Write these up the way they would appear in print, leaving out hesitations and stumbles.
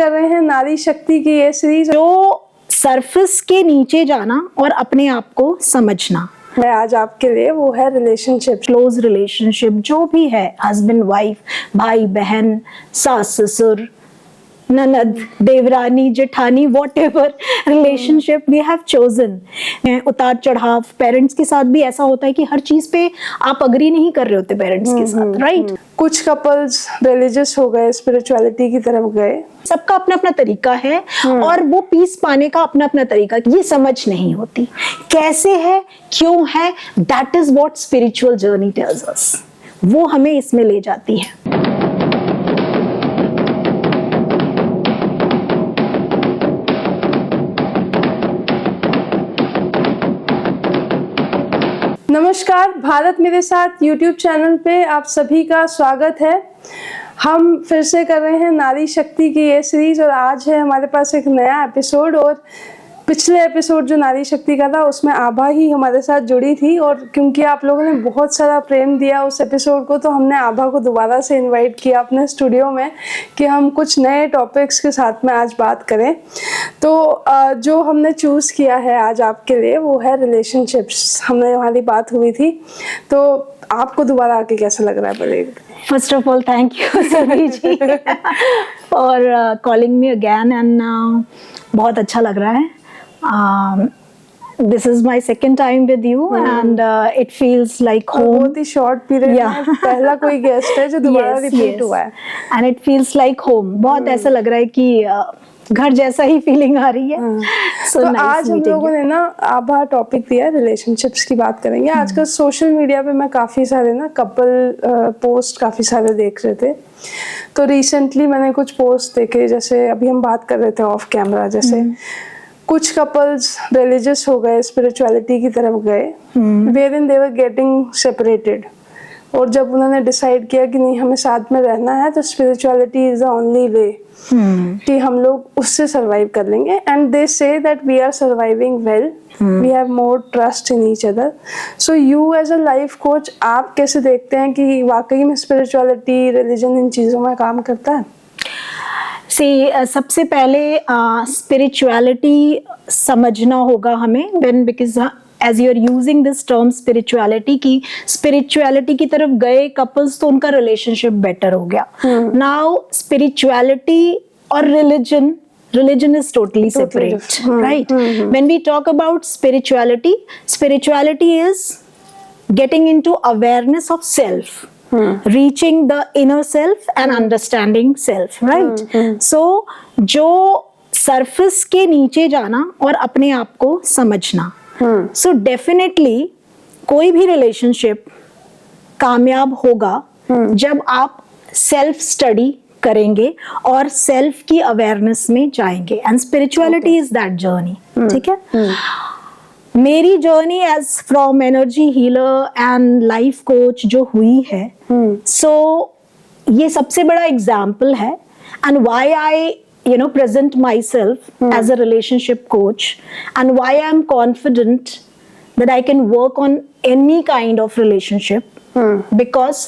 कर रहे हैं नारी शक्ति की ये सीरीज, जो सरफेस के नीचे जाना और अपने आप को समझना। मैं आज आपके लिए वो है रिलेशनशिप, क्लोज रिलेशनशिप जो भी है, हस्बैंड वाइफ, भाई बहन, सास ससुर, ननद, देवरानी, जेठानी, whatever relationship we have chosen। उतार चढ़ाव, पेरेंट्स के साथ भी ऐसा होता है कि हर चीज पे आप अग्री नहीं कर रहे होते पेरेंट्स के साथ, राइट? कुछ कपल्स रिलीजियस हो गए, स्पिरिचुअलिटी की तरफ गए। सबका अपना अपना तरीका है और वो पीस पाने का अपना अपना तरीका, ये समझ नहीं होती कैसे है, क्यों है। That is what spiritual journey tells us, वो हमें इसमें ले जाती है। नमस्कार, भारत मेरे साथ YouTube चैनल पे आप सभी का स्वागत है। हम फिर से कर रहे हैं नारी शक्ति की ये सीरीज और आज है हमारे पास एक नया एपिसोड। और पिछले एपिसोड जो नारी शक्ति का था उसमें आभा ही हमारे साथ जुड़ी थी और क्योंकि आप लोगों ने बहुत सारा प्रेम दिया उस एपिसोड को, तो हमने आभा को दोबारा से इनवाइट किया अपने स्टूडियो में कि हम कुछ नए टॉपिक्स के साथ में आज बात करें। तो जो हमने चूज़ किया है आज आपके लिए वो है रिलेशनशिप्स। हमने हमारी बात हुई थी, तो आपको दोबारा आके कैसा लग रहा है बोलिए? First of all thank you सभी ji for calling me again and बहुत अच्छा लग रहा है। This is my second time with you and it feels like home। बहुत ही शॉर्ट पीरियड में पहला कोई गेस्ट है जो दोबारा रिपीट हुआ है and it feels like home। बहुत ऐसा लग रहा है कि घर जैसा ही फीलिंग आ रही है। तो आज हम लोगों ने ना आभा टॉपिक दिया रिलेशनशिप्स की बात करेंगे। आजकल सोशल मीडिया पे मैं काफ़ी सारे ना कपल पोस्ट काफ़ी सारे देख रहे थे, तो रिसेंटली मैंने कुछ पोस्ट देखे, जैसे अभी हम बात कर रहे थे ऑफ कैमरा, जैसे कुछ कपल्स रिलीजियस हो गए, स्पिरिचुअलिटी की तरफ गए, wherein they were getting separated. और जब उन्होंने डिसाइड किया कि नहीं हमें साथ में रहना है, तो spirituality is the only way कि हम लोग उससे सरवाइव कर लेंगे। And they say that we are surviving well, we have more trust in each other. So you as a life coach, आप कैसे देखते हैं कि वाकई में स्पिरिचुअलिटी, रिलीजन इन चीज़ों में काम करता है? सबसे पहले स्पिरिचुअलिटी समझना होगा हमें, because as you are using this term spirituality की तरफ गए कपल्स तो उनका रिलेशनशिप बेटर हो गया। नाउ स्पिरिचुअलिटी और religion is totally separate, right? When we talk about spirituality is getting into awareness of self, reaching the inner self and understanding self, right? So जो surface के नीचे जाना और अपने आप को समझना। So definitely कोई भी रिलेशनशिप कामयाब होगा जब आप सेल्फ स्टडी करेंगे और सेल्फ की अवेयरनेस में जाएंगे, and spirituality is that journey. ठीक है, मेरी journey as from energy healer and life coach जो हुई है, सो ये सबसे बड़ा एग्जाम्पल है and why I present myself as a relationship coach and why I am confident that I can work on any kind of relationship, because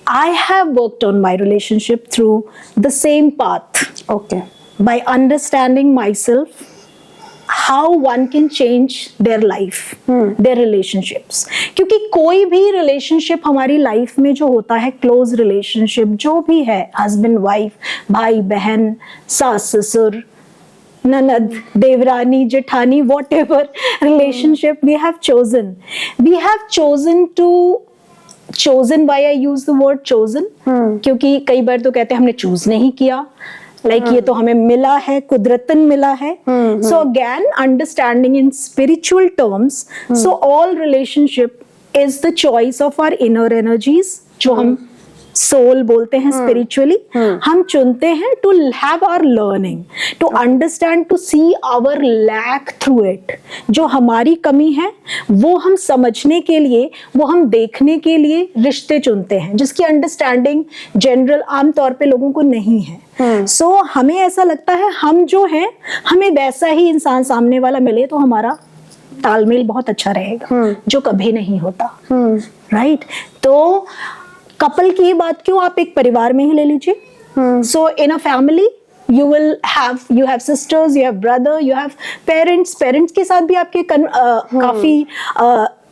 I have worked on my relationship through the same path. Okay. By understanding myself, how one can change their life, their relationships. क्योंकि कोई भी relationship हमारी life में जो होता है, close relationship जो भी है, हस्बैंड वाइफ, भाई बहन, सास ससुर, ननद, देवरानी, जेठानी, whatever relationship we have chosen why I use the word chosen, क्योंकि कई बार तो कहते हैं हमने चूज नहीं किया, like ये तो हमें मिला है, कुदरतन मिला है। So again, understanding in spiritual terms, so all relationship is the choice of our inner energies, जो हम सोल बोलते हैं स्पिरिचुअली, हम चुनते हैं to have our learning, to understand, to see our lack through it. जो हमारी कमी है वो हम समझने के लिए, वो हम देखने के लिए रिश्ते चुनते हैं जिसकी अंडरस्टैंडिंग जनरल आमतौर पे लोगों को नहीं है। सो हमें ऐसा लगता है हम जो है, हमें वैसा ही इंसान सामने वाला मिले तो हमारा तालमेल बहुत अच्छा रहेगा, जो कभी नहीं होता, राइट? तो कपल की बात क्यों, आप एक परिवार में ही ले लीजिए। So in a family you have sisters, you have brother, you have parents के साथ भी आपके काफी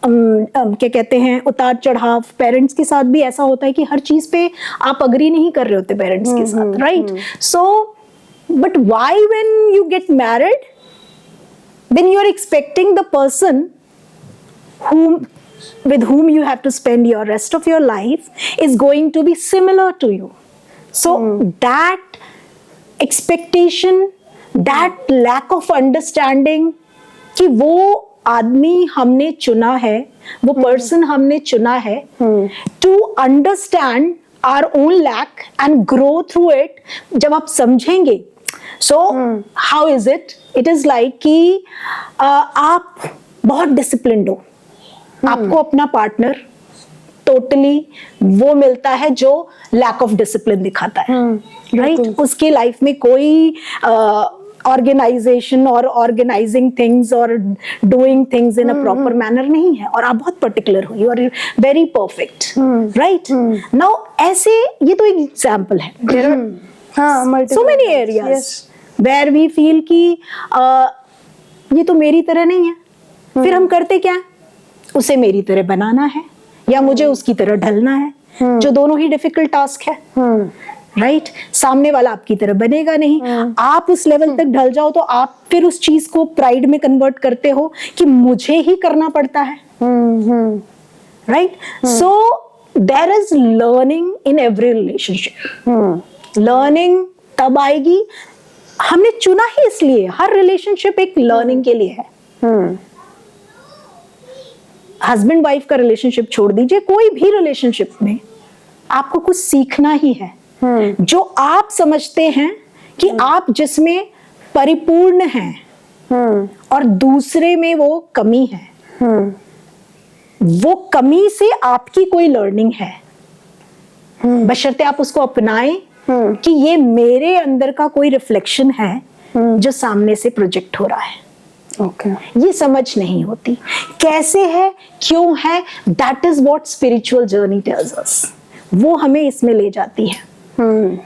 क्या कहते हैं उतार चढ़ाव, पेरेंट्स के साथ भी ऐसा होता है कि हर चीज पे आप अग्री नहीं कर रहे होते पेरेंट्स के साथ, right? So but why when you get married then you are expecting the person with whom you have to spend your rest of your life is going to be similar to you. So that expectation, that lack of understanding कि वो आदमी हमने चुना है, वो person हमने चुना है, to understand our own lack and grow through it, जब आप समझेंगे, so how is it? It is like कि आप बहुत डिसिप्लिन्ड हो, आपको अपना पार्टनर टोटली वो मिलता है जो लैक ऑफ डिसिप्लिन दिखाता है, राइट? उसकी लाइफ में कोई ऑर्गेनाइजेशन और ऑर्गेनाइजिंग थिंग्स और doing things in a proper manner नहीं है, और आप बहुत पर्टिकुलर हो, you are very perfect, right? Now ऐसे, ये तो एक एग्जाम्पल है, there are so many areas where we feel कि ये तो मेरी तरह नहीं है, फिर हम करते क्या, उसे मेरी तरह बनाना है या मुझे उसकी तरह ढलना है, जो दोनों ही डिफिकल्ट टास्क है, राइट? सामने वाला आपकी तरह बनेगा नहीं, आप उस लेवल तक ढल जाओ तो आप फिर उस चीज को प्राइड में कन्वर्ट करते हो कि मुझे ही करना पड़ता है, right? So there is learning in every relationship. Learning तब आएगी, हमने चुना ही इसलिए, हर रिलेशनशिप एक लर्निंग के लिए है। हस्बैंड वाइफ का रिलेशनशिप छोड़ दीजिए, कोई भी रिलेशनशिप में आपको कुछ सीखना ही है, जो आप समझते हैं कि आप जिसमें परिपूर्ण हैं और दूसरे में वो कमी है, वो कमी से आपकी कोई लर्निंग है, बशर्ते आप उसको अपनाएं कि ये मेरे अंदर का कोई रिफ्लेक्शन है जो सामने से प्रोजेक्ट हो रहा है। ये समझ नहीं होती, कैसे है, क्यों है, that is what spiritual journey tells us, वो हमें इसमें ले जाती है।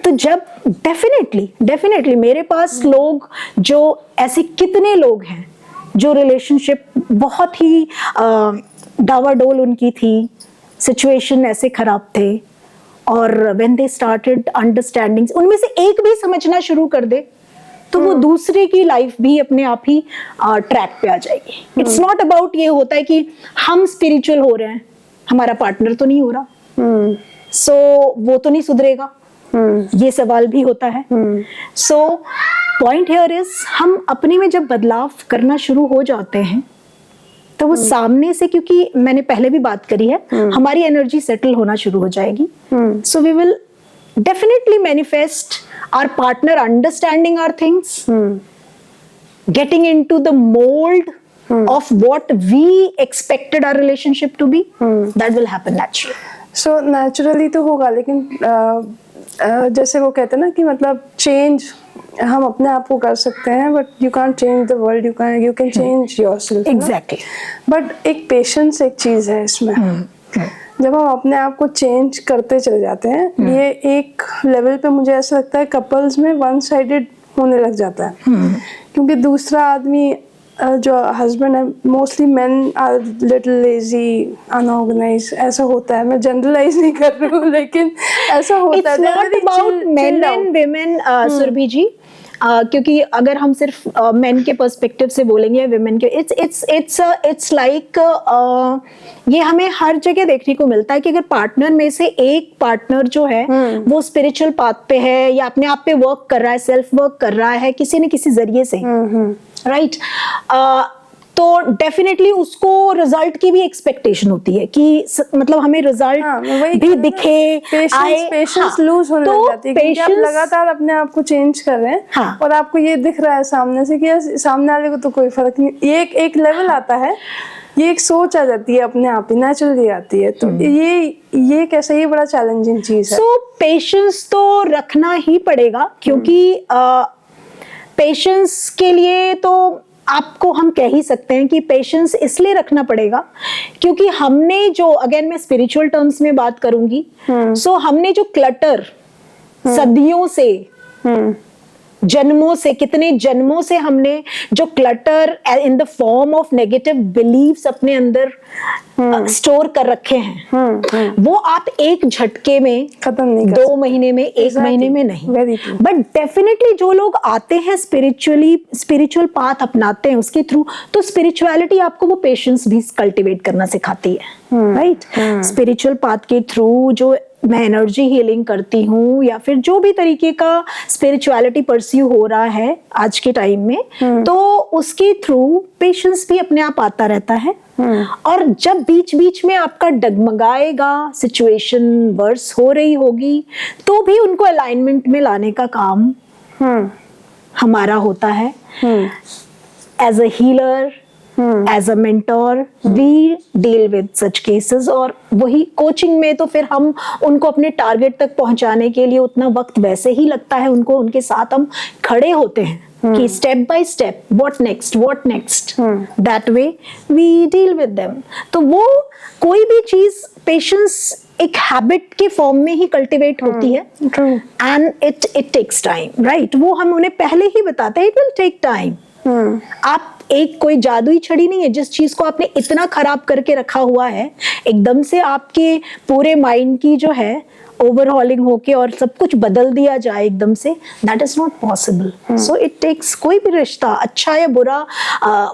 तो जब डेफिनेटली मेरे पास लोग, जो ऐसे कितने लोग हैं जो रिलेशनशिप बहुत ही डावाडोल उनकी थी, सिचुएशन ऐसे खराब थे, और when they started understanding, उनमें से एक भी समझना शुरू कर दे तो वो दूसरे की लाइफ भी अपने आप ही ट्रैक पे आ जाएगी। इट्स नॉट अबाउट ये होता है कि हम स्पिरिचुअल हो रहे हैं, हमारा पार्टनर तो नहीं हो रहा, सो वो तो नहीं सुधरेगा, ये सवाल भी होता है। सो पॉइंट हियर इज, हम अपने में जब बदलाव करना शुरू हो जाते हैं तो वो सामने से, क्योंकि मैंने पहले भी बात करी है, हमारी एनर्जी सेटल होना शुरू हो जाएगी। So we will definitely manifest our partner understanding our things, getting into the mould of what we expected our relationship to be. That will happen naturally. So naturally तो होगा, लेकिन जैसे वो कहते हैं ना कि मतलब चेंज हम अपने आप को कर सकते हैं, but you can change the world, you can change yourself. Exactly. But एक पेशेंस एक चीज है इसमें। जब हम अपने आप को चेंज करते चले जाते हैं, ये एक लेवल पे मुझे ऐसा लगता है कपल्स में वन साइडेड होने लग जाता है, क्योंकि दूसरा आदमी जो हस्बैंड है, mostly men are little lazy, unorganise, ऐसा होता है। मैं जनरलाइज नहीं कर रही हूँ, लेकिन ऐसा होता है। It's not about men and women, Surabhi जी, क्योंकि अगर हम सिर्फ मेन के पर्सपेक्टिव से बोलेंगे, विमेन के, इट्स लाइक ये हमें हर जगह देखने को मिलता है कि अगर पार्टनर में से एक पार्टनर जो है वो स्पिरिचुअल पाथ पे है या अपने आप पे वर्क कर रहा है, सेल्फ वर्क कर रहा है किसी न किसी जरिए से, राइट, तो डेफिनेटली उसको रिजल्ट की भी एक्सपेक्टेशन होती है कि मतलब हमें रिजल्ट भी दिखे, पेशेंस लूज होने लग जाती है, क्योंकि आप लगातार अपने आप को चेंज कर रहे हैं और आपको ये दिख रहा है सामने से कि सामने वाले को तो कोई फर्क नहीं। ये एक लेवल आता है, ये एक सोच आ जाती है अपने आप ही, नेचुरली आती है। तो ये कैसा, ये बड़ा चैलेंजिंग चीज है। सो पेशेंस तो रखना ही पड़ेगा, क्योंकि पेशेंस के लिए तो आपको हम कह ही सकते हैं कि पेशेंस इसलिए रखना पड़ेगा क्योंकि हमने जो, अगेन मैं स्पिरिचुअल टर्म्स में बात करूंगी, सो हमने जो क्लटर सदियों से जन्मों से, कितने जन्मों से हमने जो clutter in the form of negative believes अपने अंदर स्टोर कर रखे हैं, वो आप एक झटके में खत्म नहीं कर 2 महीने में, 1 महीने में नहीं। Very true. बट डेफिनेटली जो लोग आते हैं स्पिरिचुअल पाथ अपनाते हैं उसके थ्रू, तो स्पिरिचुअलिटी आपको वो पेशेंस भी कल्टीवेट करना सिखाती है, राइट? स्पिरिचुअल पाथ के थ्रू जो मैं एनर्जी हीलिंग करती हूँ या फिर जो भी तरीके का स्पिरिचुअलिटी परस्यू हो रहा है आज के टाइम में, तो उसके थ्रू पेशेंस भी अपने आप आता रहता है। और जब बीच बीच में आपका डगमगाएगा, सिचुएशन वर्स हो रही होगी, तो भी उनको अलाइनमेंट में लाने का काम हमारा होता है। As a healer, as a mentor, we deal with such cases. और वही कोचिंग में तो फिर हम उनको अपने टारगेट तक पहुंचाने के लिए उतना वक्त वैसे ही लगता है, उनको उनके साथ हम खड़े होते हैं कि step by step, what next, that way we deal with them. तो वो कोई भी चीज पेशेंस एक हैबिट के फॉर्म में ही कल्टीवेट होती है, and it takes time, right? वो हम उन्हें पहले ही बताते हैं, इट विल टेक टाइम। आप एक कोई जादुई छड़ी नहीं है, जिस चीज को आपने इतना खराब करके रखा हुआ है, एकदम से आपके पूरे माइंड की जो है ओवरहॉलिंग होके और सब कुछ बदल दिया जाए एकदम से, that is not possible. So it takes, कोई भी रिश्ता अच्छा या बुरा,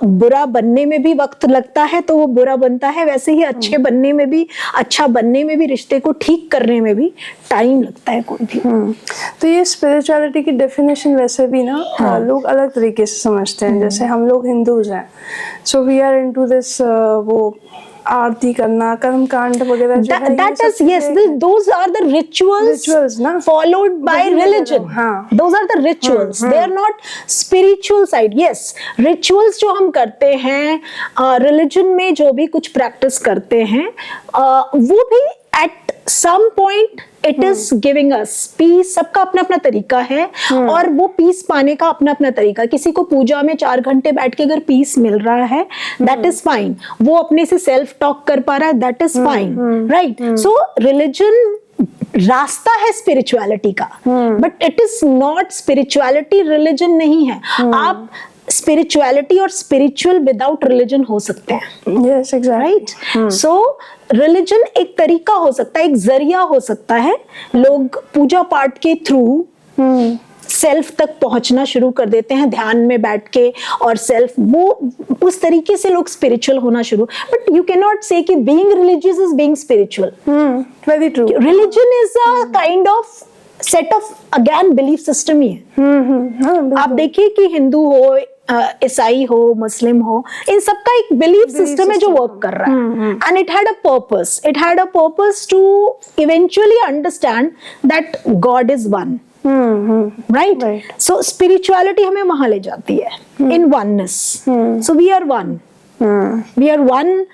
बुरा बनने में भी वक्त लगता है तो वो बुरा बनता है, वैसे ही अच्छे बनने में भी, अच्छा बनने में भी, रिश्ते को ठीक करने में भी टाइम लगता है कोई भी। तो ये स्पिरिचुअलिटी की डेफिनेशन वैसे भी ना लोग अलग तरीके से समझते हैं। जैसे हम लोग हिंदूज हैं, so we are into this, वो आरती करना, कर्म कांड वगैरह जो है, that is, yes, those are the rituals ना followed by religion. हाँ, those are the rituals, they are not spiritual side. Yes, rituals जो हम करते हैं, religion में जो भी कुछ practice करते हैं, वो भी at some point it is giving us peace. सबका अपना अपना तरीका है, और वो पीस पाने का अपना अपना तरीका। किसी को पूजा में 4 घंटे बैठ के अगर पीस मिल रहा है, that is fine. वो अपने से सेल्फ टॉक कर पा रहा है, that is fine, right? So religion रास्ता है स्पिरिचुअलिटी का, but it is not spirituality religion नहीं है। आप स्पिरिचुअलिटी और स्पिरिचुअल विदाउट रिलीजन हो सकते हैं। Yes, exactly, right? सो रिलीजन एक तरीका हो सकता है, एक जरिया हो सकता है। लोग पूजा पाठ के थ्रू सेल्फ तक पहुंचना शुरू कर देते हैं, ध्यान में बैठ के, और सेल्फ, वो उस तरीके से लोग स्पिरिचुअल होना शुरू। But you can not say कि being religious is being spiritual. Very true. Religion is a kind of set of, again, belief system ही है। आप देखिए कि हिंदू हो, ईसाई हो, मुस्लिम हो, इन सबका एक बिलीफ सिस्टम है जो वर्क कर रहा है, and it had a purpose to eventually understand that God is one, right? So spirituality हमें वहां ले जाती है, in oneness. So we are one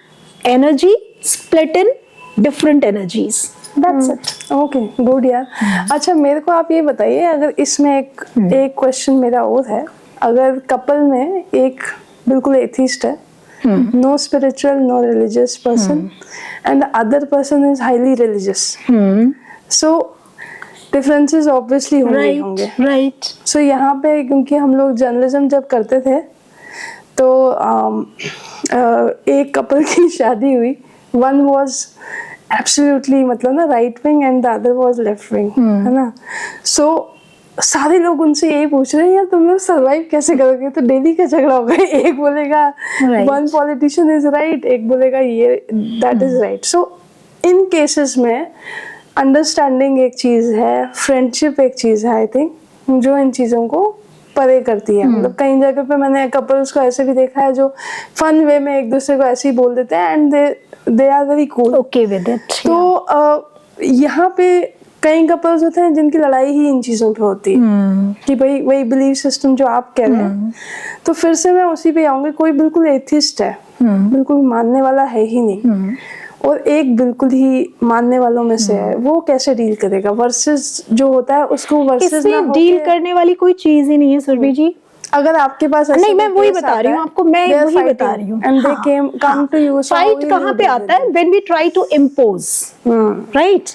energy split in different energies. That's it. Okay, good यार। अच्छा, मेरे को आप ये बताइए, अगर इसमें एक क्वेश्चन मेरा और है, अगर कपल में एक बिल्कुल एथिस्ट है, no spiritual, no religious person, and the other person is highly religious, so differences obviously होंगे, राइट? सो यहाँ पे, क्योंकि हम लोग जर्नलिज्म जब करते थे तो एक कपल की शादी हुई, वन वाज एब्सोल्युटली, मतलब ना, right wing and the other was left wing, है ना? सो सारे लोग उनसे यही पूछ रहे हैं, यार तुम लोग सर्वाइव कैसे करोगे? तो डेली का झगड़ा होगा, एक बोलेगा वन पॉलिटिशियन इज राइट, एक बोलेगा ये that is right. So in cases में अंडरस्टैंडिंग एक चीज है, फ्रेंडशिप एक चीज है, आई थिंक, जो इन चीजों को परे करती है। मतलब कई जगह पे मैंने कपल्स को ऐसे भी देखा है जो फन वे में एक दूसरे को ऐसे ही बोल देते हैं, and they are very cool, okay with it. तो यहाँ पे कई कपल्स होते हैं जिनकी लड़ाई ही इन चीजों पे होती है कि भाई वही बिलीफ सिस्टम जो आप कह रहे हैं। तो फिर से मैं उसी पे आऊंगी, कोई बिल्कुल एथिस्ट है, बिल्कुल मानने वाला है ही नहीं, और एक बिल्कुल ही मानने वालों में से है, वो कैसे डील करेगा? वर्सेस जो होता है उसको वर्सेस इसमें डील करने वाली कोई चीज ही नहीं है सुरभि जी। अगर आपके पास नहीं, मैं वही बता रही हूँ आपको, मैं वही बता रही हूँ। and they come to you, so fight कहाँ पे आता है? when we try to impose, right?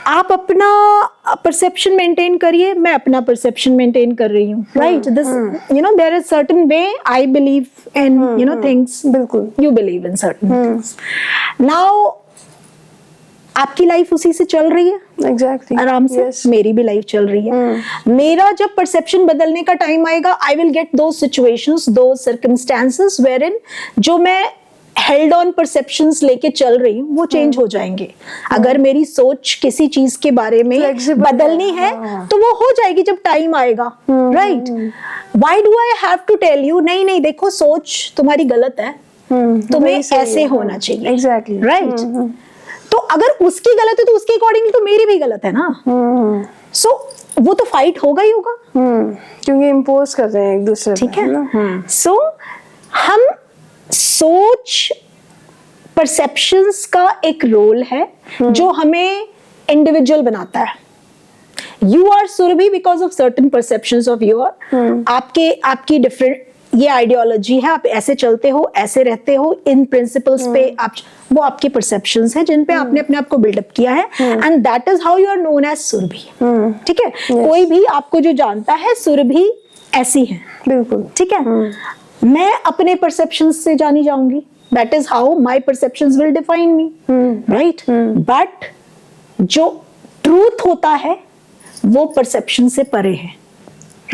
आप अपना परसेप्शन मेंटेन करिए, मैं अपना परसेप्शन मेंटेन कर रही हूँ, right? this you know there is certain way I believe in you know things, बिल्कुल you believe in certain things. now आपकी लाइफ उसी से चल रही है एग्जैक्टली आराम से, मेरी भी लाइफ चल रही है। मेरा जब परसेप्शन बदलने का टाइम आएगा, आई विल गेट दो सिचुएशंस, दो सर्कमस्टेंसेस वेयरइन जो मैं हेल्ड ऑन परसेप्शंस लेके चल रही हूँ वो चेंज हो जाएंगे। अगर मेरी सोच किसी चीज के बारे में बदलनी है तो वो हो जाएगी जब टाइम आएगा, right? Why do I have to tell you नहीं नहीं देखो सोच तुम्हारी गलत है, तुम्हें ऐसे होना चाहिए, एग्जैक्टली, राइट? तो अगर उसकी गलत है तो उसके अकॉर्डिंग तो मेरी भी गलत है ना। सो वो तो फाइट होगा ही होगा, क्योंकि इम्पोज कर रहे हैं एक दूसरे पे, ठीक है? सो हम सोच परसेप्शंस का एक रोल है जो हमें इंडिविजुअल बनाता है। You are Surabhi because of certain perceptions of your, आपकी डिफरेंट ये आइडियोलॉजी है, आप ऐसे चलते हो, ऐसे रहते हो, इन प्रिंसिपल्स पे आप, वो आपके परसेप्शंस हैं जिन पे आपने अपने आप को बिल्डअप किया है, and that is how you are known as Surabhi, ठीक है? कोई भी आपको जो जानता है सुरभि ऐसी है, बिल्कुल, ठीक है? मैं अपने परसेप्शंस से जानी जाऊंगी, that is how my perceptions will define me, right? But जो ट्रूथ होता है वो परसेप्शन से परे है,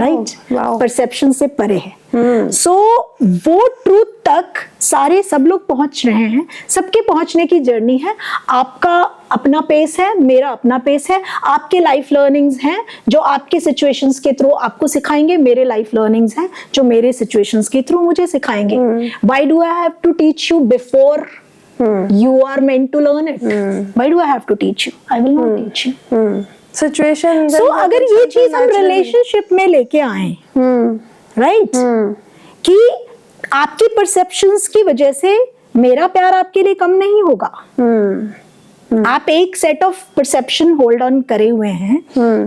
राइट? परसेप्शन से परे है। सो वो ट्रूथ तक सारे सब लोग पहुंच रहे हैं, सबके पहुंचने की जर्नी है। आपका अपना पेस है, मेरा अपना पेस है, आपके लाइफ लर्निंग्स हैं जो आपके सिचुएशंस के थ्रू आपको सिखाएंगे, मेरे लाइफ लर्निंग्स हैं जो मेरे सिचुएशंस के थ्रू मुझे सिखाएंगे। Why do I have to teach you before you are meant to learn it? Why do I have to teach you? I will not teach you. Situation So अगर ये चीज हम रिलेशनशिप में लेके आए, राइट, कि आपकी परसेप्शंस की वजह से मेरा प्यार आपके लिए कम नहीं होगा। आप एक set of perception hold on करे हुए हैं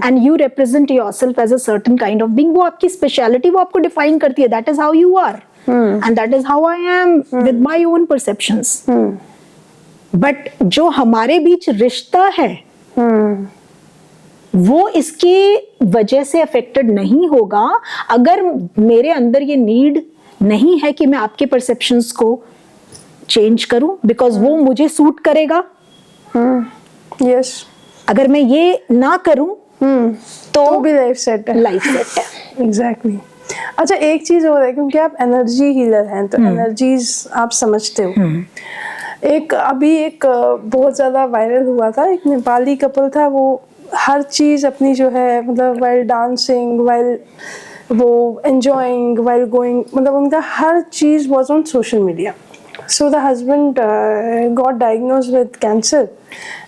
and you represent yourself as a certain kind of being, वो आपकी स्पेशलिटी, वो आपको डिफाइन करती है। That is how you are and that is how I am with my own perceptions. But जो हमारे बीच रिश्ता है वो इसकी वजह से अफेक्टेड नहीं होगा अगर मेरे अंदर ये नीड नहीं है कि मैं आपके परसेप्शंस को चेंज करूं, बिकॉज वो मुझे सूट करेगा। यस, अगर मैं ये ना करूं तो भी लाइफ सेट है, लाइफ सेट है। एग्जैक्टली। अच्छा, एक चीज और है, क्योंकि आप एनर्जी हीलर हैं तो एनर्जीज आप समझते हो। एक अभी एक बहुत ज्यादा वायरल हुआ था, एक नेपाली कपल था, वो हर चीज अपनी जो है मतलब वाइल डांसिंग, वाइल वो एंजॉइंग, वाइल गोइंग, मतलब उनका हर चीज was on social media. So the husband got diagnosed with cancer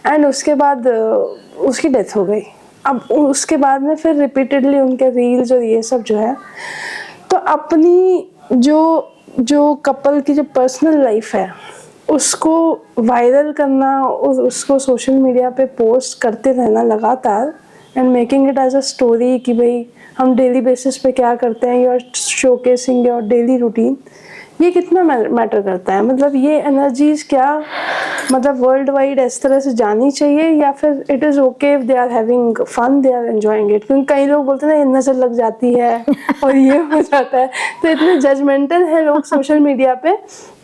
and उसके बाद उसकी डेथ हो गई। अब उसके बाद में फिर रिपीटेडली उनके रील्स और ये सब जो है, तो अपनी जो कपल की जो पर्सनल लाइफ है उसको वायरल करना और उसको सोशल मीडिया पे पोस्ट करते रहना लगातार and making it as a story कि भाई हम डेली बेसिस पे क्या करते हैं, you are showcasing your daily routine, ये कितना मैटर करता है? मतलब ये एनर्जीज क्या मतलब वर्ल्ड वाइड इस तरह से जानी चाहिए या फिर it is okay if they are having fun, they are enjoying it? क्योंकि कई लोग बोलते हैं ना नज़र लग जाती है और ये हो जाता है, तो इतने जजमेंटल है लोग सोशल मीडिया पे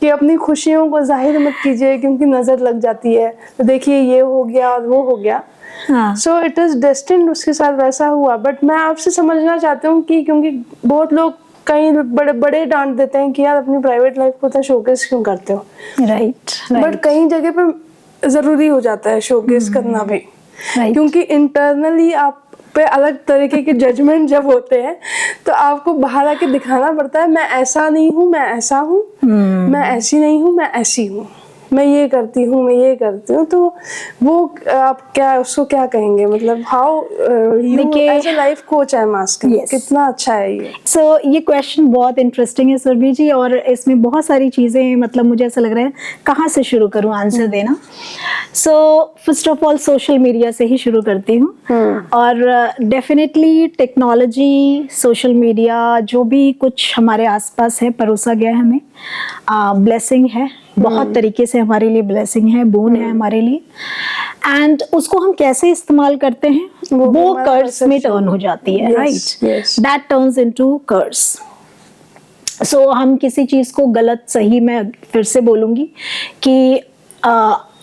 कि अपनी खुशियों को जाहिर मत कीजिए क्योंकि नज़र लग जाती है, तो देखिए ये हो गया और वो हो गया। सो इट इज़ डेस्टिन्ड, उसके साथ वैसा हुआ। बट मैं आपसे समझना चाहती हूँ कि क्योंकि बहुत लोग कई बड़े बड़े डांट देते हैं कि यार अपनी प्राइवेट लाइफ को तो शोकेस क्यों करते हो, राइट? बट कई जगह पे जरूरी हो जाता है शोकेस करना भी, क्योंकि इंटरनली आप पे अलग तरीके के जजमेंट जब होते हैं तो आपको बाहर आके दिखाना पड़ता है मैं ऐसा नहीं हूँ, मैं ऐसा हूँ, मैं ऐसी नहीं हूँ, मैं ऐसी हूँ। मैं ये करती हूँ, मैं ये करती हूँ, तो वो आप क्या उसको क्या कहेंगे, मतलब how you as a life coach I am asking, कितना अच्छा है ये? सो ये क्वेश्चन बहुत इंटरेस्टिंग है सुरभि जी, और इसमें बहुत सारी चीज़ें, मतलब मुझे ऐसा लग रहा है कहाँ से शुरू करूँ आंसर देना। So first of all social media से ही शुरू करती हूँ। और डेफिनेटली टेक्नोलॉजी, सोशल मीडिया, जो भी कुछ हमारे आसपास है परोसा गया है हमें, ब्लेसिंग है, बहुत तरीके से हमारे लिए ब्लेसिंग है, बोन है हमारे लिए। एंड उसको हम कैसे इस्तेमाल करते हैं वो कर्स में टर्न हो जाती है, राइट? दैट टर्न्स इनटू कर्स। सो हम किसी चीज को गलत सही, मैं फिर से बोलूंगी कि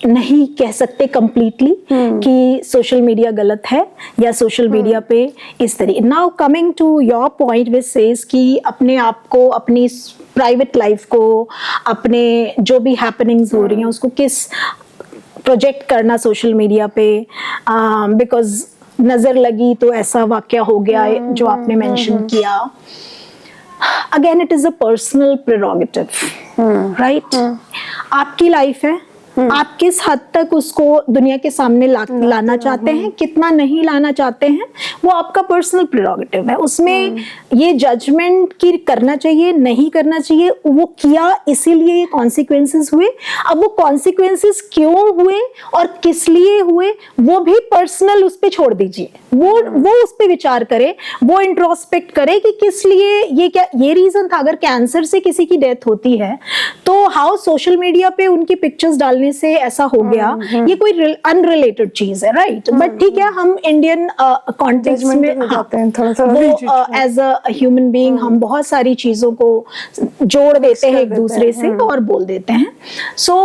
नहीं कह सकते कंप्लीटली कि सोशल मीडिया गलत है या सोशल मीडिया पे इस तरीके। Now coming to your point which says कि अपने आप को, अपनी प्राइवेट लाइफ को, अपने जो भी हैपनिंग्स हो रही हैं उसको किस प्रोजेक्ट करना सोशल मीडिया पे, बिकॉज नजर लगी तो ऐसा वाकया हो गया जो आपने मेंशन किया। Again it is a personal prerogative, right? आपकी लाइफ है, आप किस हद तक उसको दुनिया के सामने लाना चाहते हैं, कितना नहीं लाना चाहते हैं, वो आपका पर्सनल प्रेरोगेटिव है। उसमें ये जजमेंट की करना चाहिए, नहीं करना चाहिए, वो किया इसीलिए ये कॉन्सिक्वेंसेस हुए। अब वो कॉन्सिक्वेंसेस क्यों हुए और किस लिए हुए वो भी पर्सनल उस पे छोड़ दीजिए। वो उस पे विचार करे, वो इंट्रोस्पेक्ट करे कि किस लिए ये, क्या ये रीजन था। अगर कैंसर से किसी की डेथ होती है तो हाउ सोशल मीडिया पे उनकी पिक्चर्स डालने से ऐसा हो गया, ये कोई अनरिलेटेड चीज है, राइट? बट ठीक है, हम इंडियन कॉन्टेक्स्ट में वो एज अ ह्यूमन बीइंग हम बहुत सारी चीजों को जोड़ देते हैं एक दूसरे से और बोल देते हैं। सो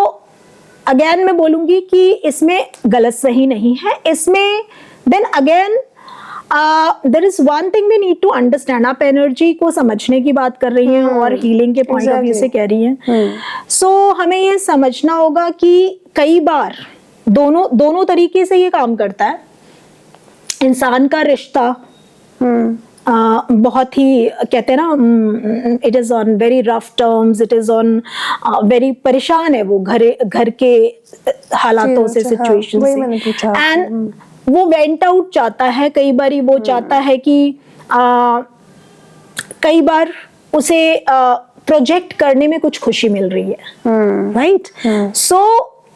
अगेन मैं बोलूंगी कि इसमें गलत सही नहीं है। इसमें then again there is one thing we need to understand। आप एनर्जी को समझने की बात कर रही हैं और हीलिंग के पॉइंट ऑफ व्यू से कह रही हैं। सो हमें ये समझना होगा कि कई बार दोनों तरीके से ये काम करता है। इंसान का रिश्ता बहुत ही, कहते हैं ना, it is on very rough terms, it is on very परेशान है वो घर के हालातों से, सिचुएशन से, एंड वो वेंट आउट चाहता है। कई बार वो चाहता है कि कई बार उसे प्रोजेक्ट करने में कुछ खुशी मिल रही है, right? So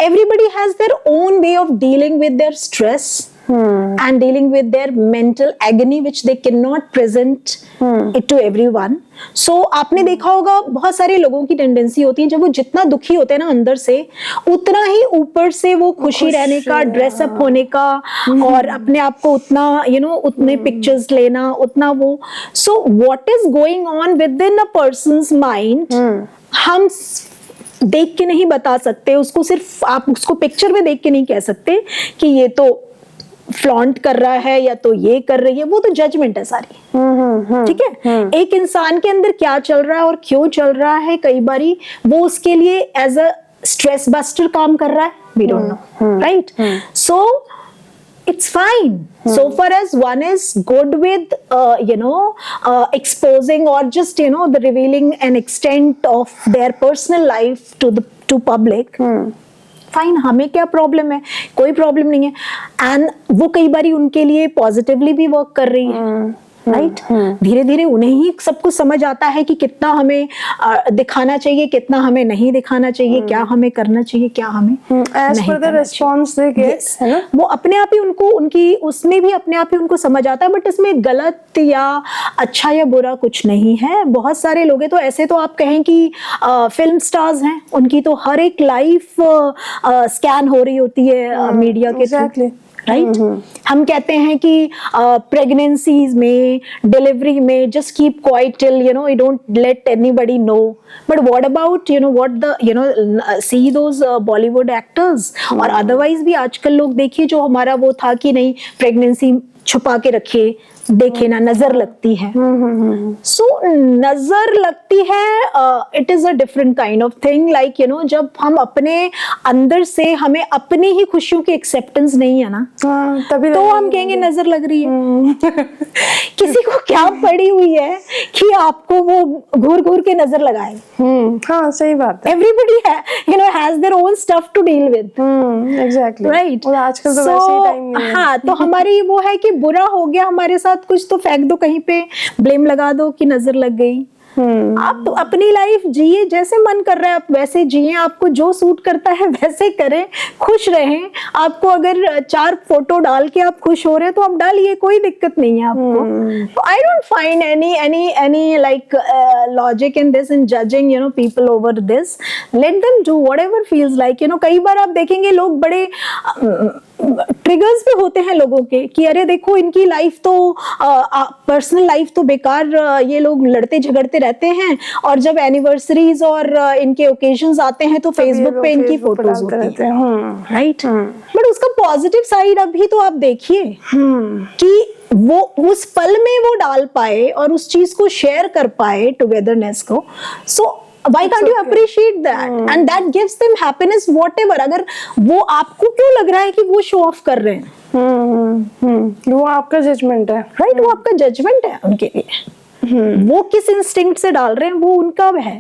everybody has their own way of dealing with their stress and dealing with their mental agony which they cannot present it to everyone। So आपने देखा होगा बहुत सारे लोगों की टेंडेंसी होती है, जब वो जितना दुखी होते हैं ना अंदर से, उतना ही ऊपर से वो खुशी रहने का, ड्रेसअप होने का, और अपने आप को उतना उतने पिक्चर्स लेना, उतना वो। So what is going on with in a persons mind हम देख के नहीं बता सकते उसको। सिर्फ आप उसको पिक्चर में देख के नहीं कह सकते कि ये तो फ्लॉन्ट कर रहा है या तो ये कर रही है, वो तो जजमेंट है सारी, ठीक है? एक इंसान के अंदर क्या चल रहा है और क्यों चल रहा है, कई बारी वो उसके लिए एज अ स्ट्रेस बस्टर काम कर रहा है, we don't know, right? So it's fine so far as one is good with exposing or just the revealing an extent of their personal life to public। Fine, हमें क्या problem है? कोई problem नहीं है। एंड वो कई बारी उनके लिए पॉजिटिवली भी वर्क कर रही है, राइट? धीरे धीरे उन्हें ही सब कुछ समझ आता है कि कितना हमें दिखाना चाहिए, कितना हमें नहीं दिखाना चाहिए, क्या हमें करना चाहिए, क्या हमें as per the response they get, है ना? वो अपने आप ही उनकी उसमें भी अपने आप ही उनको समझ आता है। बट इसमें गलत या अच्छा या बुरा कुछ नहीं है। बहुत सारे लोग हैं तो ऐसे, तो आप कहें कि फिल्म स्टार्स हैं, उनकी तो हर एक लाइफ स्कैन हो रही होती है मीडिया के थ्रू, राइट? हम कहते हैं कि प्रेगनेंसीज में, डिलीवरी में, just keep quiet till you don't let anybody know. But what about what the see those Bollywood actors और अदरवाइज भी आजकल लोग देखिए, जो हमारा वो था कि नहीं प्रेगनेंसी छुपा के रखिए, देखे ना, नजर लगती है। सो नजर लगती है, it is a different kind of thing, like you know, जब हम अपने अंदर से हमें अपनी ही खुशियों की एक्सेप्टेंस नहीं है ना, तभी तो हम कहेंगे नजर लग रही है। किसी को क्या पड़ी हुई है कि आपको वो घूर घूर के नजर लगाए? हाँ, सही बात है। एवरीबडी है, you know, has their own stuff to deal with. Exactly, right. और आजकल तो वैसे ही टाइम नहीं है। हाँ, तो हमारी वो है कि बुरा हो गया हमारे साथ कुछ तो फेंक दो कहीं पे, ब्लेम लगा दो कि नजर लग गई। आप तो अपनी लाइफ जिए, जैसे मन कर रहा है आप वैसे जिए, आपको जो सूट करता है वैसे करें, खुश रहें। आपको अगर 4 फोटो डाल के आप खुश हो रहे हैं तो आप डालिए, कोई दिक्कत नहीं है आपको। I don't find any like logic in this, in judging you know people over this. Let them do whatever feels like, you know. कई बार आप देखेंगे लोग बड़े ट्रिगर्स भी होते हैं लोगों के कि अरे देखो इनकी लाइफ तो पर्सनल लाइफ तो बेकार, ये लोग लड़ते झगड़ते रहते हैं, और जब एनिवर्सरीज और इनके ओकेजन्स आते हैं तो फेसबुक पे इनकी फोटोज होती है, राइट। बट उसका पॉजिटिव साइड अभी तो आप देखिए कि वो उस पल में वो डाल पाए और उस चीज को शेयर कर पाए, टुगेदरनेस को। सो why can't you appreciate that? And that gives them happiness whatever. अगर वो आपको क्यों लग रहा है कि वो शो ऑफ कर रहे हैं? वो आपका जजमेंट है, राइट। वो आपका जजमेंट है उनके लिए। वो किस इंस्टिंक्ट से डाल रहे हैं वो उनका है,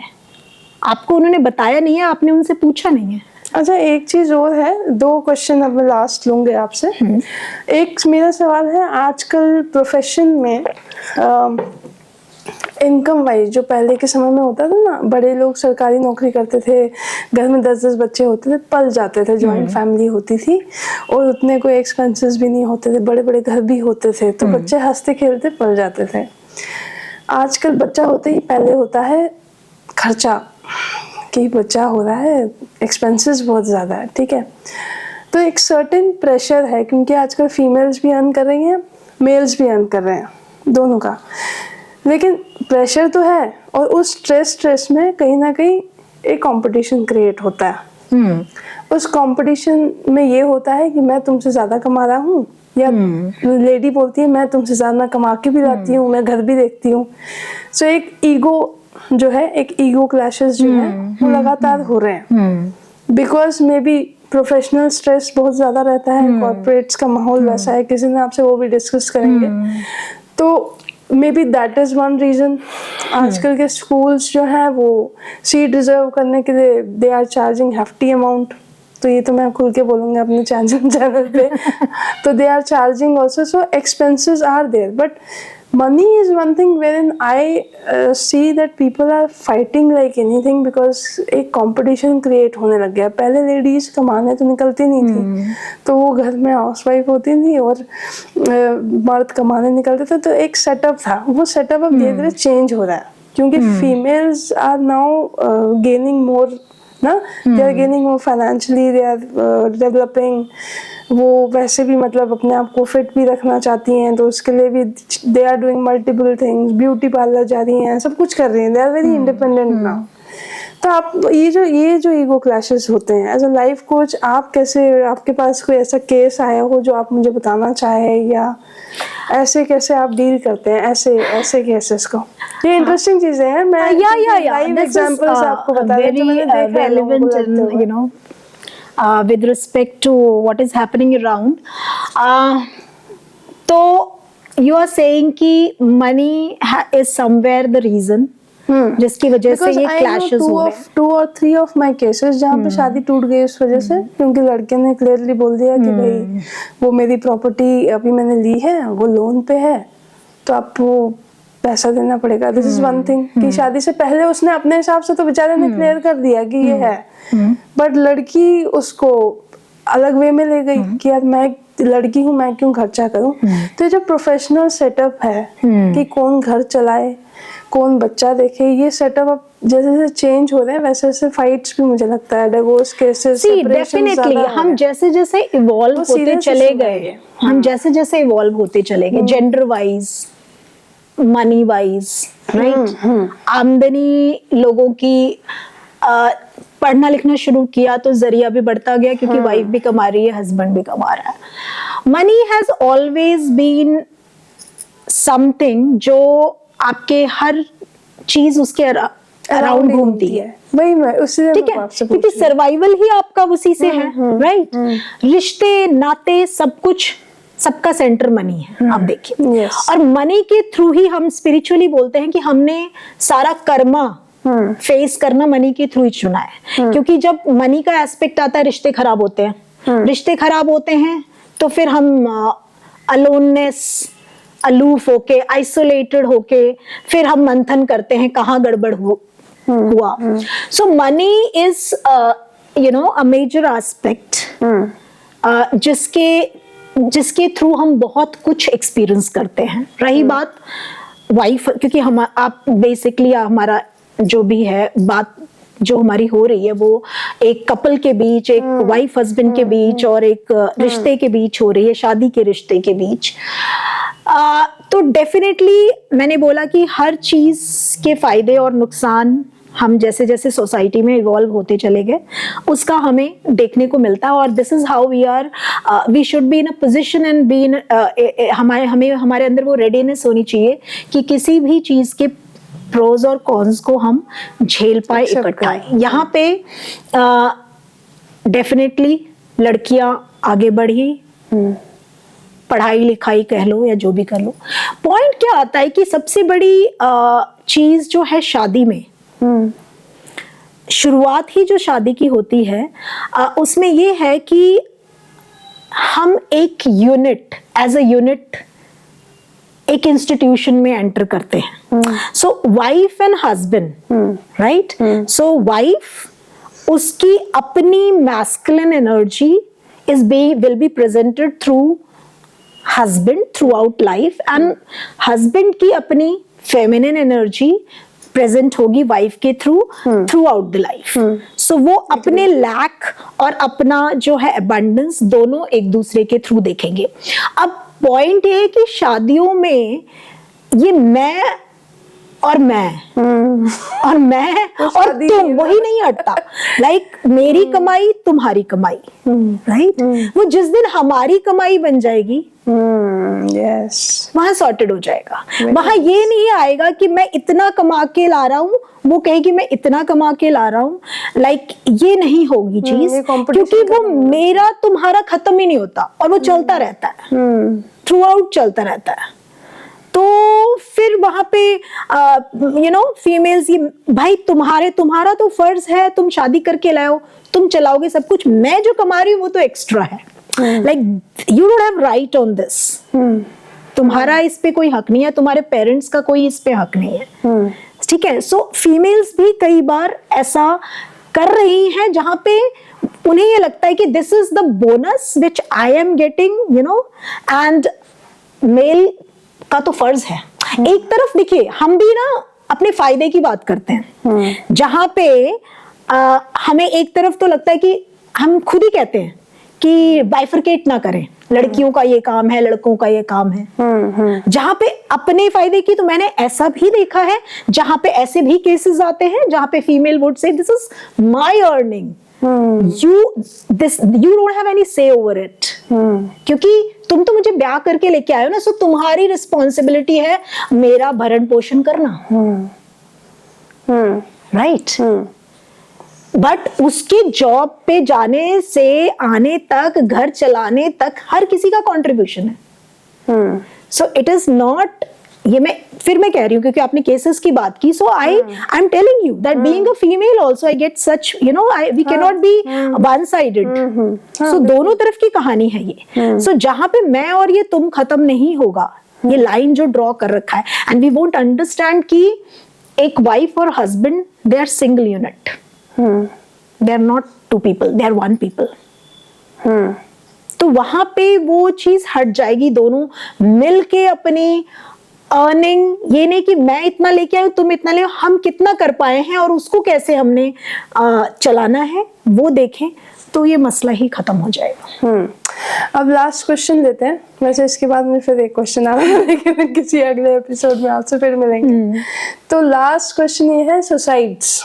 आपको उन्होंने बताया नहीं है, आपने उनसे पूछा नहीं है। अच्छा, एक चीज और है, 2 क्वेश्चन अब मैं लास्ट लूंगे आपसे। एक मेरा सवाल है, आजकल प्रोफेशन में इनकम वाइज जो पहले के समय में होता था ना, बड़े लोग सरकारी नौकरी करते थे, घर में 10-10 बच्चे होते थे, पल जाते थे, जॉइंट फैमिली होती थी और उतने कोई एक्सपेंसेस भी नहीं होते थे, बड़े बड़े घर भी होते थे, तो बच्चे हंसते खेलते पल जाते थे। आजकल बच्चा होते ही पहले होता है खर्चा, कि बच्चा हो रहा है, एक्सपेंसेस बहुत ज़्यादा है, ठीक है। तो एक सर्टेन प्रेशर है, क्योंकि आजकल फीमेल्स भी अर्न कर रही हैं, मेल्स भी अर्न कर रहे हैं, दोनों का। लेकिन प्रेशर तो है, और उस स्ट्रेस में कहीं ना कहीं एक कंपटीशन क्रिएट होता है। उस कंपटीशन में ये होता है कि मैं तुमसे ज़्यादा कमा रहा हूँ, या लेडी बोलती है मैं तुमसे ज़्यादा कमा के भी लाती हूँ, मैं घर भी देखती हूँ। सो एक ईगो जो है, एक ईगो क्लैशेस जो है वो लगातार हो रहे हैं, because may be professional stress बहुत ज़्यादा रहता है, कॉर्पोरेट्स का माहौल वैसा है, किसी ने आपसे वो भी डिस्कस करेंगे। तो may be that is one reason. आजकल के स्कूल्स जो हैं वो सीट रिजर्व करने के लिए they are charging hefty amount, तो ये तो मैं खुल के बोलूँगी अपने चैनल पे। तो they are charging also, so expenses are there, but money is one thing wherein I see that people are fighting like anything, because एक competition create होने लग गया। पहले लेडीज कमाने तो निकलती नहीं थी, तो वो घर में हाउसवाइफ होती थी और मर्द कमाने निकलते थे, तो एक सेटअप था, वो सेटअप अब धीरे धीरे चेंज हो रहा है, क्योंकि females are now gaining more ना, they are gaining more financially, they are developing. वो वैसे भी मतलब अपने आप को फिट भी रखना चाहती हैं, तो उसके लिए भी they are doing multiple things, beauty parlour जा रही हैं, सब कुछ कर रही हैं, they are very independent now. तो आप ये जो ईगो क्लैशेस होते हैं, एज अ लाइफ कोच आप कैसे, आपके पास कोई ऐसा केस आया हो जो आप मुझे बताना चाहे, या ऐसे कैसे आप डील करते हैं ऐसे केसेस को? ये इंटरेस्टिंग चीजें हैं, मैं लाइव एग्जांपल्स आपको बता रही हूं जो मैंने देखा है लोगों को लगते हुए। you know, with respect to what is happening around, तो you are saying कि money is somewhere the reason जिसकी वजह से ये क्लैशेस हो रहे हैं। 2 or 3 ऑफ माय केसेस जहाँ पे शादी टूट गई उस वजह से, क्योंकि लड़के ने क्लियरली बोल दिया कि भाई वो मेरी प्रॉपर्टी अभी मैंने ली है, वो लोन पे है, तो आपको पैसा देना पड़ेगा। दिस इज वन थिंग, कि शादी से पहले उसने अपने हिसाब से तो बेचारे ने क्लियर कर दिया कि ये है, बट लड़की उसको अलग वे में ले गई कि यार मैं लड़की हूँ, मैं क्यों खर्चा करूँ। तो ये जो प्रोफेशनल सेटअप है कि कौन घर चलाए, कौन बच्चा देखे, ये सेटअप अब जैसे जैसे चेंज हो रहे हैं वैसे वैसे फाइट्स भी मुझे लगता है, डिवोर्स केसेस, डेफिनेटली हम जैसे जैसे इवॉल्व होते चले गए, हम जैसे जैसे इवॉल्व होते चले गए, gender wise, money wise, right, आमदनी लोगों की, पढ़ना लिखना शुरू किया तो जरिया भी बढ़ता गया, क्योंकि वाइफ भी कमा रही है, हस्बैंड भी कमा रहा है। Money has always been something जो आपके हर चीज उसके अराउंड घूमती है। वही मैं उसी ठीक है, क्योंकि सर्वाइवल ही आपका उसी से है, राइट। रिश्ते नाते सब कुछ, सबका सेंटर मनी है, आप देखिए। और मनी के थ्रू ही हम स्पिरिचुअली बोलते हैं कि हमने सारा कर्मा फेस करना मनी के थ्रू ही चुना है। क्योंकि जब मनी का एस्पेक्ट आता है, रिश्ते खराब होते हैं। रिश्ते खराब होते हैं तो फिर हम अलोननेस, अलूफ होके, आइसोलेटेड होके फिर हम मंथन करते हैं कहाँ गड़बड़ हुआ। So money is you know a major aspect जिसके थ्रू हम बहुत कुछ एक्सपीरियंस करते हैं। रही बात वाइफ, क्योंकि हम आप बेसिकली हमारा जो भी है बात जो हमारी हो रही है वो एक कपल के बीच, एक वाइफ हस्बैंड के बीच और एक रिश्ते के बीच हो रही है, शादी के रिश्ते के बीच। तो डेफिनेटली मैंने बोला कि हर चीज के फायदे और नुकसान हम जैसे जैसे सोसाइटी में इवॉल्व होते चले गए उसका हमें देखने को मिलता है। और this is how we should be in a position and be in हमारे अंदर वो रेडीनेस होनी चाहिए कि किसी भी चीज के प्रोज और कॉन्स को हम झेल पाए, इकट्ठा। यहाँ पे डेफिनेटली लड़कियां आगे बढ़ी, पढ़ाई लिखाई कह लो या जो भी कर लो। पॉइंट क्या आता है कि सबसे बड़ी चीज जो है शादी में, शुरुआत ही जो शादी की होती है उसमें ये है कि हम एक यूनिट, एज अ यूनिट एक इंस्टीट्यूशन में एंटर करते हैं। So wife and husband, right. So wife, उसकी अपनी masculine energy will be presented through husband throughout life, and husband की अपनी फेमिनिन एनर्जी प्रेजेंट होगी वाइफ के throughout the life. So वो अपने लैक और अपना जो है अबंडेंस दोनों एक दूसरे के थ्रू देखेंगे। अब पॉइंट ये है कि शादियों में ये मैं और तुम वही नहीं हटता। लाइक मेरी कमाई तुम्हारी कमाई, राइट। वो जिस दिन हमारी कमाई बन जाएगी वहां सॉर्टेड हो जाएगा। वहां ये नहीं आएगा कि मैं इतना कमा के ला रहा हूँ, वो कहेगी मैं इतना कमा के ला रहा हूँ। लाइक ये नहीं होगी चीज, क्योंकि वो मेरा तुम्हारा खत्म ही नहीं होता और वो चलता रहता है, थ्रू आउट चलता रहता है। तो फिर वहां पे यू नो फीमेल्स, ये भाई तुम्हारा तो फर्ज है, तुम शादी करके लाओ, तुम चलाओगे सब कुछ, मैं जो कमा रही हूँ वो तो एक्स्ट्रा है। Like you don't have right on this, तुम्हारा इस पे कोई हक नहीं है, तुम्हारे पेरेंट्स का कोई इस पे हक नहीं है, ठीक है। सो फीमेल्स भी कई बार ऐसा कर रही हैं जहां पे उन्हें ये लगता है कि this is the bonus which I am getting, you know, and male का तो फर्ज है। एक तरफ देखिए, हम भी ना अपने फायदे की बात करते हैं, जहां पे हमें एक तरफ तो लगता है कि हम खुद ही कहते हैं कि बाइफरकेट ना करें, लड़कियों का ये काम है, लड़कों का ये काम है। जहां पे अपने फायदे की, तो मैंने ऐसा भी देखा है जहां पे ऐसे भी केसेस आते हैं जहां पे female would say this is my earning, you don't have any say over it, क्योंकि तुम तो मुझे ब्याह करके लेके आए हो ना, सो तुम्हारी रिस्पॉन्सिबिलिटी है मेरा भरण पोषण करना, राइट। बट उसके जॉब पे जाने से आने तक, घर चलाने तक हर किसी का कंट्रीब्यूशन है। सो इट इज नॉट, ये मैं कह रही हूँ क्योंकि आपने केसेस की बात की, so I am telling you that being a female also I get such, you know, we can not be one sided. So दोनों तरफ की कहानी है ये। सो जहां पे मैं और ये तुम खत्म नहीं होगा, ये लाइन जो ड्रॉ कर रखा है, एंड वी वोंट अंडरस्टैंड कि एक वाइफ और husband they are single unit, they are not two people, they are one people. तो वहां पे वो चीज हट जाएगी, दोनों मिलके अपनी अर्निंग, ये नहीं कि मैं इतना लेके आऊं तुम इतना ले, हम कितना कर पाए हैं और उसको कैसे हमने चलाना है वो देखें, तो ये मसला ही खत्म हो जाएगा। अब लास्ट क्वेश्चन लेते हैं, वैसे इसके बाद में फिर एक क्वेश्चन आ रहा है लेकिन किसी अगले एपिसोड में आपसे फिर मिलेंगे। तो लास्ट क्वेश्चन ये है, सुसाइड्स।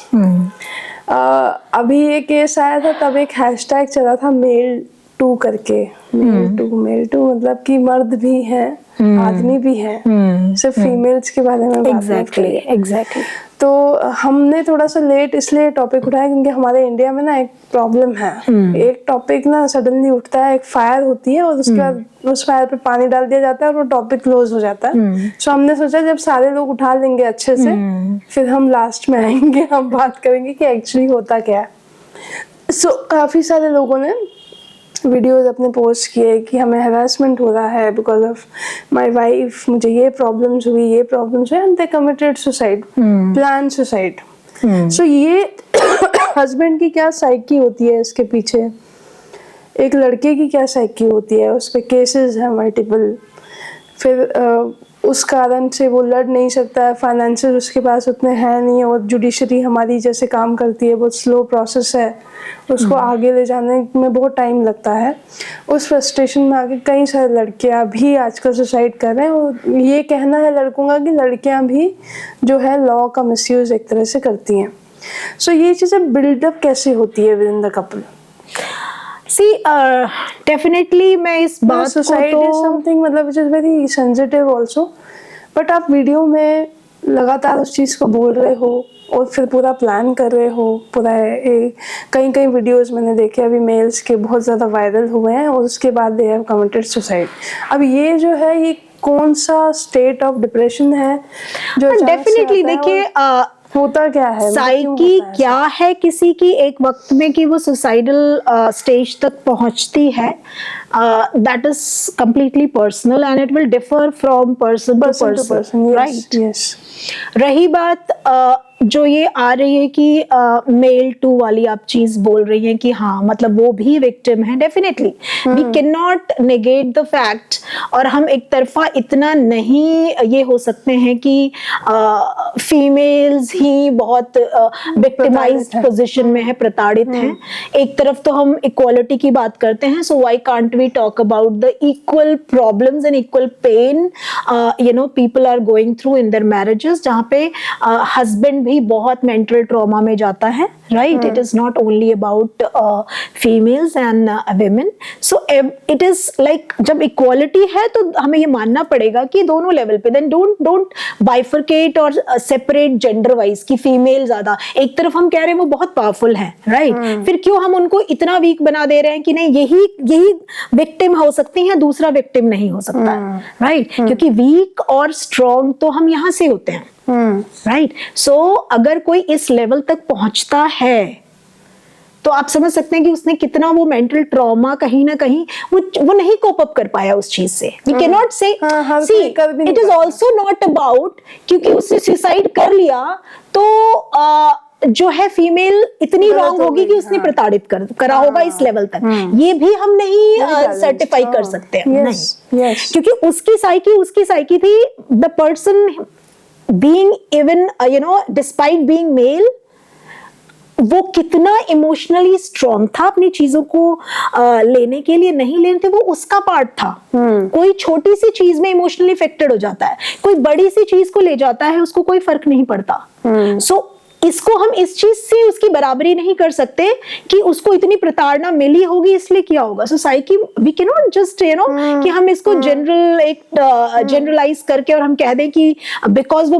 अभी ये केस आया था, तब एक हैशटैग चला था मेल टू करके, मेल टू मतलब कि मर्द भी हैं, आदमी भी हैं, सिर्फ फीमेल्स के बारे में बात नहीं करी। एग्जैक्टली। तो हमने थोड़ा सा लेट इसलिए टॉपिक उठाया क्योंकि हमारे इंडिया में ना एक प्रॉब्लम है, एक टॉपिक ना सडनली उठता है, एक फायर होती है और उसके बाद उस फायर पे पानी डाल दिया जाता है और वो टॉपिक क्लोज हो जाता है। सो हमने सोचा जब सारे लोग उठा लेंगे अच्छे से, फिर हम लास्ट में आएंगे, हम बात करेंगे कि एक्चुअली होता क्या है। सो काफी सारे लोगों ने वीडियोस अपने पोस्ट किए कि हमें हरासमेंट हो रहा है बिकॉज ऑफ माय वाइफ, मुझे ये प्रॉब्लम्स हुई and they committed suicide, plan suicide. So ये हस्बैंड की क्या साइकी होती है इसके पीछे, एक लड़के की क्या साइकी होती है, उस पे केसेस हैं मल्टीपल, फिर उस कारण से वो लड़ नहीं सकता है, फाइनेंसेस उसके पास उतने हैं नहीं, और जुडिशरी हमारी जैसे काम करती है बहुत स्लो प्रोसेस है, उसको आगे ले जाने में बहुत टाइम लगता है। उस फ्रस्ट्रेशन में आके कई सारे लड़कियां भी आजकल सुसाइड कर रहे हैं, और ये कहना है लड़कों का कि लड़कियां भी जो है लॉ का मिसयूज एक तरह से करती हैं। सो ये चीज़ें बिल्डअप कैसे होती है with in the couple? Definitely मैं इस बात को तो समथिंग मतलब which is very sensitive also, but आप वीडियो में लगातार उस चीज़ को बोल रहे हो और फिर पूरा प्लान कर रहे हो, पूरा कई वीडियोस मैंने देखे अभी मेल्स के बहुत ज़्यादा वायरल हुए हैं और उसके बाद दे हैव कमिटेड सुसाइड। अब ये जो है ये कौन सा स्टेट ऑफ डिप्रेशन है जो डेफिनेटली देखिए होता क्या है, साइकी क्या है किसी की एक वक्त में कि वो सुसाइडल स्टेज तक पहुंचती है, that is completely personal and it will differ from person to person, right? Yes. रही बात जो ये आ रही है कि मेल टू वाली आप चीज बोल रही हैं कि हाँ मतलब वो भी विक्टिम है, definitely we can not negate the fact, और हम एक तरफा इतना नहीं ये हो सकते हैं कि फीमेल्स ही बहुत विक्टिमाइज्ड पोजीशन में है, प्रताड़ित हैं। एक तरफ तो हम इक्वालिटी की बात करते हैं, so why can't we talk about the equal problems and equal pain you know people are going through in their marriages, जहाँ पे हस्बैंड भी बहुत मेंटल ट्रॉमा में जाता है, right? It is not only about females and women, so it is like जब equality है तो हमें ये मानना पड़ेगा कि दोनों लेवल पे, देन डोंट बाइफरकेट और सेपरेट जेंडर वाइज कि फीमेल ज्यादा, एक तरफ हम कह रहे हैं वो बहुत पावरफुल है, राइट? फिर क्यों हम उनको इतना वीक बना दे रहे हैं कि नहीं यही विक्टिम हो सकती है, दूसरा विक्टिम नहीं हो सकता, राइट? क्योंकि वीक और स्ट्रॉन्ग तो हम यहाँ से होते हैं, राइट? सो अगर कोई इस लेवल तक पहुंचता है तो आप समझ सकते हैं कि उसने कितना वो मेंटल ट्रॉमा कहीं ना कहीं वो नहीं कोप अप कर पाया उस चीज से। वी कैन नॉट से see it is also not about क्योंकि उसने सुसाइड कर लिया तो जो है फीमेल इतनी रॉन्ग होगी कि उसने प्रताड़ित करा होगा इस लेवल तक, ये भी हम नहीं सर्टिफाई कर सकते हैं, नहीं, क्योंकि उसकी साइकी थी the person being even you know despite being male, वो कितना इमोशनली स्ट्रॉन्ग था अपनी चीजों को लेने के लिए, नहीं लेने थे वो उसका पार्ट था। कोई छोटी सी चीज में इमोशनली अफेक्टेड हो जाता है, कोई बड़ी सी चीज को ले जाता है उसको कोई फर्क नहीं पड़ता। सो इसको हम इस चीज से उसकी बराबरी नहीं कर सकते कि उसको इतनी प्रताड़ना मिली होगी इसलिए किया होगा। So psyche we can not just you know कि हम इसको जनरलाइज करके और हम कह दें कि बिकॉज वो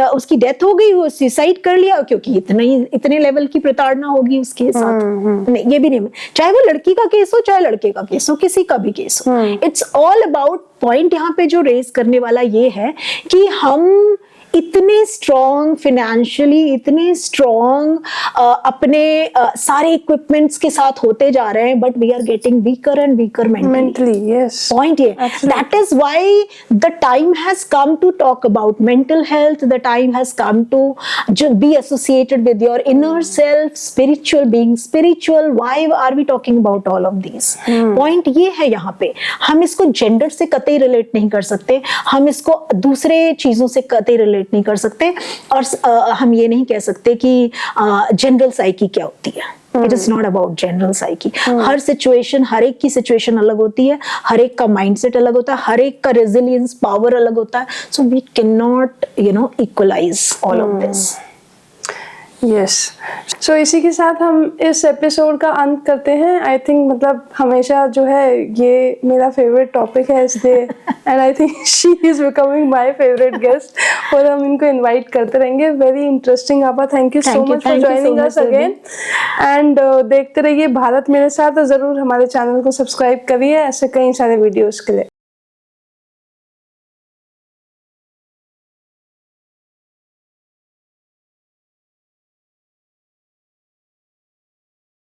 उसकी डेथ हो गई, वो सुसाइड कर लिया क्योंकि इतने लेवल की प्रताड़ना होगी उसके साथ। नहीं, ये भी नहीं, चाहे वो लड़की का केस हो चाहे लड़के का केस हो, किसी का भी केस हो, इट्स ऑल अबाउट पॉइंट यहाँ पे जो रेज करने वाला ये है कि हम इतने स्ट्रॉन्ग फाइनेंशियली, इतने स्ट्रॉन्ग अपने सारे इक्विपमेंट्स के साथ होते जा रहे हैं, but we are getting weaker and weaker mentally. Yes, point ये, that is why the time has come to talk about mental health, the time has come to be associated with your inner self, spiritual being spiritual. Why are we talking about all of this? Point ये है यहाँ पे, हम इसको gender से कतई relate नहीं कर सकते, हम इसको दूसरे चीजों से कतई रिलेट नहीं कर सकते, और हम ये नहीं कह सकते कि जनरल साइकी क्या होती है। It is not about general psyche. हर सिचुएशन, हर एक की सिचुएशन अलग होती है, हर एक का माइंडसेट अलग होता है, हर एक का रेजिलियंस पावर अलग होता है। So we can not you know equalize all of this. Yes, so इसी के साथ हम इस एपिसोड का अंत करते हैं। आई थिंक मतलब हमेशा जो है ये मेरा फेवरेट टॉपिक है इसलिए, and I think she is becoming my favourite guest, और हम इनको इनवाइट करते रहेंगे। वेरी इंटरेस्टिंग आपा, thank you so much for joining us again. And देखते रहिए भारत मेरे साथ, और ज़रूर हमारे चैनल को सब्सक्राइब करिए ऐसे कई सारे वीडियोज़ के लिए।